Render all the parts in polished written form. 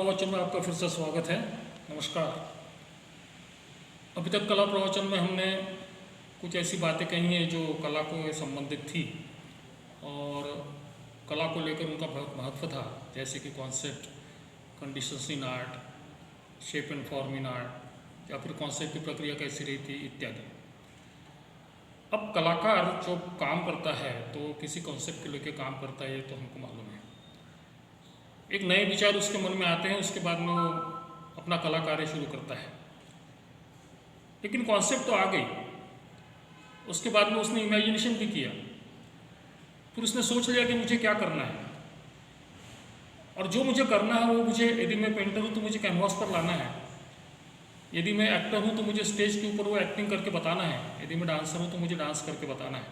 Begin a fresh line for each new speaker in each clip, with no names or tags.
प्रवचन में आपका फिर से स्वागत है। नमस्कार। अभी तक कला प्रवचन में हमने कुछ ऐसी बातें कही हैं जो कला को संबंधित थी और कला को लेकर उनका बहुत महत्व था, जैसे कि concept, conditions in art, shape and form in art, या फिर कॉन्सेप्ट की प्रक्रिया कैसी रही थी इत्यादि। अब कलाकार जो काम करता है तो किसी कॉन्सेप्ट को लेकर काम करता है, ये तो हमको मालूम है। एक नए विचार उसके मन में आते हैं, उसके बाद में वो अपना कला कार्य शुरू करता है। लेकिन कॉन्सेप्ट तो आ गई, उसके बाद में उसने इमेजिनेशन भी किया, फिर उसने सोच लिया कि मुझे क्या करना है, और जो मुझे करना है वो मुझे, यदि मैं पेंटर हूँ तो मुझे कैनवास पर लाना है, यदि मैं एक्टर हूँ तो मुझे स्टेज के ऊपर वो एक्टिंग करके बताना है, यदि मैं डांसर हूँ तो मुझे डांस करके बताना है,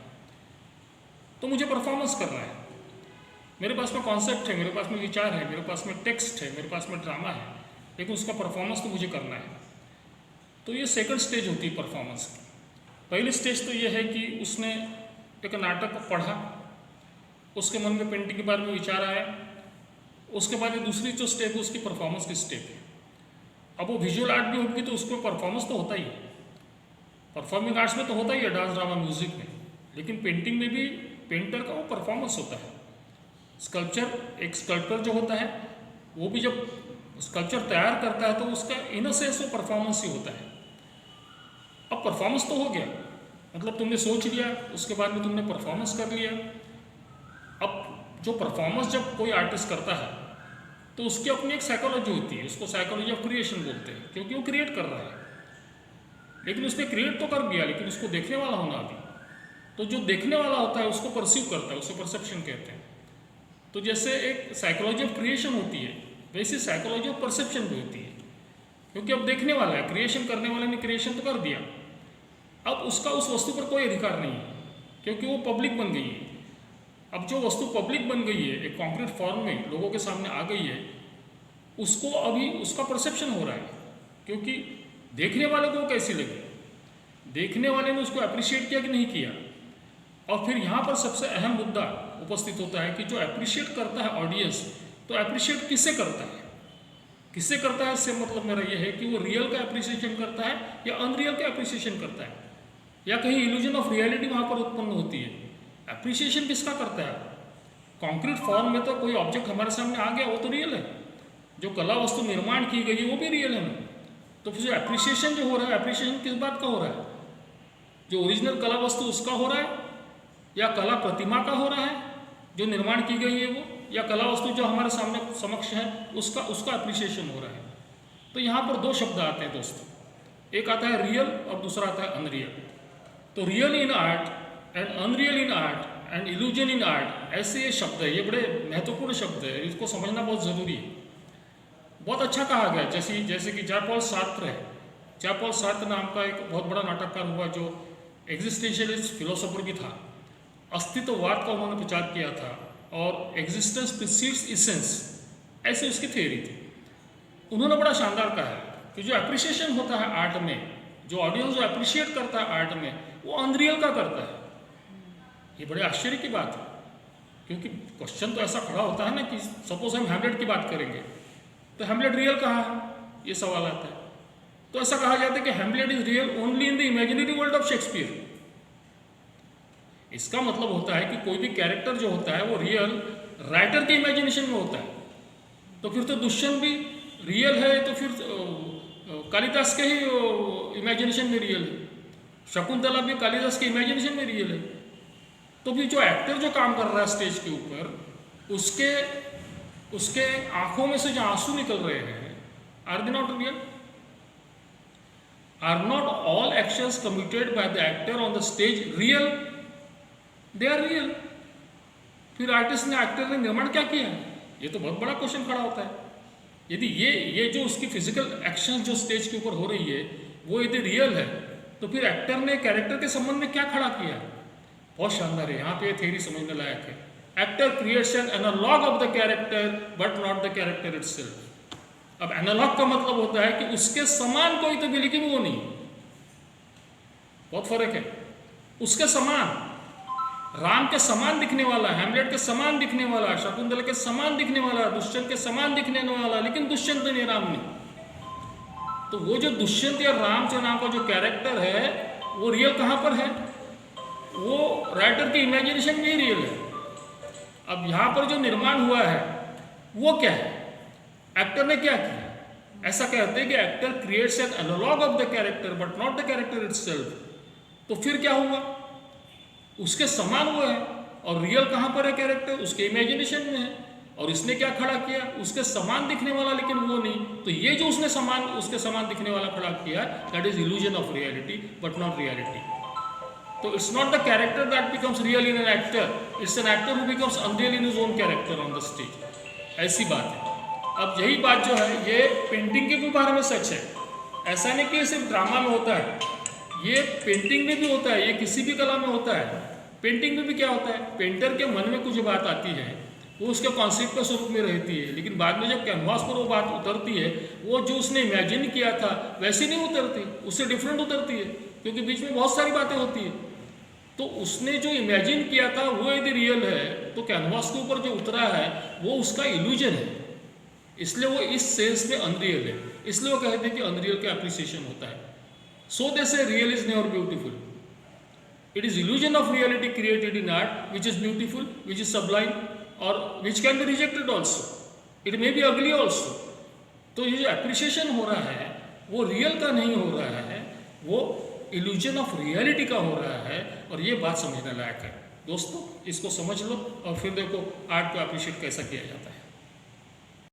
तो मुझे परफॉर्मेंस करना है। मेरे पास में कॉन्सेप्ट है, मेरे पास में विचार है, मेरे पास में टेक्स्ट है, मेरे पास में ड्रामा है, लेकिन उसका परफॉर्मेंस तो मुझे करना है। तो ये सेकंड स्टेज होती है परफॉर्मेंस की। पहली स्टेज तो ये है कि उसने एक नाटक पढ़ा, उसके मन में पेंटिंग के बारे में विचार आया, उसके बाद ये दूसरी जो स्टेप है उसकी परफॉर्मेंस की स्टेप है। अब वो विजुअल आर्ट भी होगी तो उसको परफॉर्मेंस तो होता ही है, परफॉर्मिंग आर्ट्स में तो होता ही है, डांस, ड्रामा, म्यूजिक में, लेकिन पेंटिंग में भी पेंटर का वो परफॉर्मेंस होता है। स्कल्पचर, एक स्कल्पचर जो होता है वो भी जब स्कल्पचर तैयार करता है तो उसका इन अ सेंस वो परफॉर्मेंस ही होता है। अब परफॉर्मेंस तो हो गया, मतलब तुमने सोच लिया, उसके बाद में तुमने परफॉर्मेंस कर लिया। अब जो परफॉर्मेंस जब कोई आर्टिस्ट करता है तो उसकी अपनी एक साइकोलॉजी होती है, उसको साइकोलॉजी ऑफ क्रिएशन बोलते हैं, क्योंकि वो क्रिएट कर रहा है। लेकिन उसने क्रिएट तो कर दिया, लेकिन उसको देखने वाला होना अभी, तो जो देखने वाला होता है उसको परसीव करता है, उसे परसेप्शन कहते हैं। तो जैसे एक साइकोलॉजी ऑफ क्रिएशन होती है, वैसे साइकोलॉजी ऑफ परसेप्शन भी होती है, क्योंकि अब देखने वाला है, क्रिएशन करने वाले ने क्रिएशन तो कर दिया, अब उसका उस वस्तु पर कोई अधिकार नहीं है, क्योंकि वो पब्लिक बन गई है। अब जो वस्तु पब्लिक बन गई है, एक कॉन्क्रीट फॉर्म में लोगों के सामने आ गई है, उसको अभी उसका परसेप्शन हो रहा है, क्योंकि देखने वाले को कैसी लगी, देखने वाले ने उसको अप्रिशिएट किया कि नहीं किया। और फिर यहाँ पर सबसे अहम मुद्दा उपस्थित होता है कि जो अप्रिशिएट करता है ऑडियंस, तो अप्रिशिएट किससे करता है, किससे करता है, इससे मतलब मेरा ये है कि वो रियल का अप्रिसिएशन करता है या अनरियल का अप्रिसिएशन करता है, या कहीं इल्यूजन ऑफ रियलिटी वहाँ पर उत्पन्न होती है। अप्रिसिएशन किसका करता है? कॉन्क्रीट फॉर्म में तो कोई ऑब्जेक्ट हमारे सामने आ गया, वो तो रियल है, जो कला वस्तु निर्माण की गई है वो भी रियल है ना। तो फिर जो अप्रिसिएशन जो हो रहा है, अप्रिसिएशन किस बात का हो रहा है? जो ओरिजिनल कला वस्तु उसका हो रहा है, या कला प्रतिमा का हो रहा है जो निर्माण की गई है वो, या कला वस्तु जो हमारे सामने समक्ष है उसका अप्रिसिएशन हो रहा है। तो यहाँ पर दो शब्द आते हैं दोस्तों, एक आता है रियल और दूसरा आता है अनरियल। तो real in art and unreal in art and illusion in art, ऐसे ये शब्द है, ये बड़े महत्वपूर्ण शब्द है, इसको समझना बहुत ज़रूरी है। बहुत अच्छा कहा गया, जैसे कि जॉन पॉल सार्त्र है, जॉन पॉल सार्त्र नाम का एक बहुत बड़ा नाटककार हुआ जो एग्जिस्टेंशियलिस्ट फिलोसोफर भी था, अस्तित्ववाद का उन्होंने प्रचार किया था, और एग्जिस्टेंस प्रीसीड्स एसेंस, ऐसे उसकी थ्योरी थी। उन्होंने बड़ा शानदार कहा है कि जो अप्रिसिएशन होता है आर्ट में, जो ऑडियंस जो अप्रिशिएट करता है आर्ट में, वो अनरियल का करता है। ये बड़े आश्चर्य की बात है, क्योंकि क्वेश्चन तो ऐसा खड़ा होता है ना कि सपोज हम हैमलेट की बात करेंगे तो हैमलेट रियल कहाँ है, ये सवाल आता है। तो ऐसा कहा जाता है कि Hamlet is real only in the imaginary world of Shakespeare. इसका मतलब होता है कि कोई भी कैरेक्टर जो होता है वो रियल राइटर के इमेजिनेशन में होता है। तो फिर तो दुष्यंत भी रियल है, तो फिर कालिदास के ही इमेजिनेशन में रियल है, शकुंतला भी कालिदास के इमेजिनेशन में रियल है। तो फिर जो एक्टर जो काम कर रहा है स्टेज के ऊपर, उसके आंखों में से जो आंसू निकल रहे हैं, are they not real? Are not all actions committed by the actor on the stage real? They are real. फिर आर्टिस्ट ने, एक्टर ने निर्माण क्या किया? ये तो बहुत बड़ा क्वेश्चन खड़ा होता है। यदि ये जो उसकी फिजिकल एक्शन जो स्टेज के ऊपर हो रही है वो यदि रियल है, तो फिर एक्टर ने कैरेक्टर के संबंध में क्या खड़ा किया? बहुत शानदार है, यहाँ पे थ्योरी समझने लायक है। Actor creates an analogue of the character but not the character itself. अब एनालॉग का मतलब होता है कि उसके समान कोई तो भी, लेकिन वो नहीं, बहुत फर्क है। उसके समान राम के समान दिखने वाला, हैमलेट के समान दिखने वाला, शकुंतला के समान दिखने वाला, दुष्यंत के समान दिखने वाला, लेकिन दुष्यंत नहीं, राम नहीं। तो वो जो दुष्यंत या रामचंद्र नाम का जो कैरेक्टर है वो रियल कहाँ पर है? वो राइटर की इमेजिनेशन में ही रियल है। अब यहाँ पर जो निर्माण हुआ है वो क्या है? एक्टर ने क्या किया? ऐसा कहते हैं कि actor creates an analogue of the character but not the character itself. तो फिर क्या हुआ? उसके समान वो है, और रियल कहाँ पर है कैरेक्टर? उसके इमेजिनेशन में है। और इसने क्या खड़ा किया? उसके समान दिखने वाला, लेकिन वो नहीं। तो ये जो उसने समान, उसके समान दिखने वाला खड़ा किया, that is illusion of reality but not reality. तो it's not the character that becomes real in an actor, it's an actor who becomes unreal in his own character on the stage. ऐसी बात है। अब यही बात जो है ये पेंटिंग के भी बारे में सच है। ऐसा नहीं कि सिर्फ ड्रामा में होता है, ये पेंटिंग में भी होता है, ये किसी भी कला में होता है। पेंटिंग में भी क्या होता है? पेंटर के मन में कुछ बात आती है, वो उसके कॉन्सेप्ट के स्वरूप में रहती है, लेकिन बाद में जब कैनवास पर वो बात उतरती है, वो जो उसने इमेजिन किया था वैसे नहीं उतरती, उससे डिफरेंट उतरती है, क्योंकि बीच में बहुत सारी बातें होती है। तो उसने जो इमेजिन किया था वो यदि रियल है, तो कैनवास के ऊपर जो उतरा है वो उसका इल्यूजन है, इसलिए वो इस सेंस में अनरियल है। इसलिए वो कहते हैं कि अनरियल का एप्रिसिएशन होता है। So they say real is never beautiful, it is illusion of reality created in art which is beautiful, which is sublime, और which can be rejected also, it may be ugly also. तो ये जो appreciation हो रहा है वो real का नहीं हो रहा है, वो इल्यूजन ऑफ रियलिटी का हो रहा है, और ये बात समझने लायक है। दोस्तों इसको समझ लो और फिर देखो आर्ट को अप्रिशिएट कैसा किया जाता है।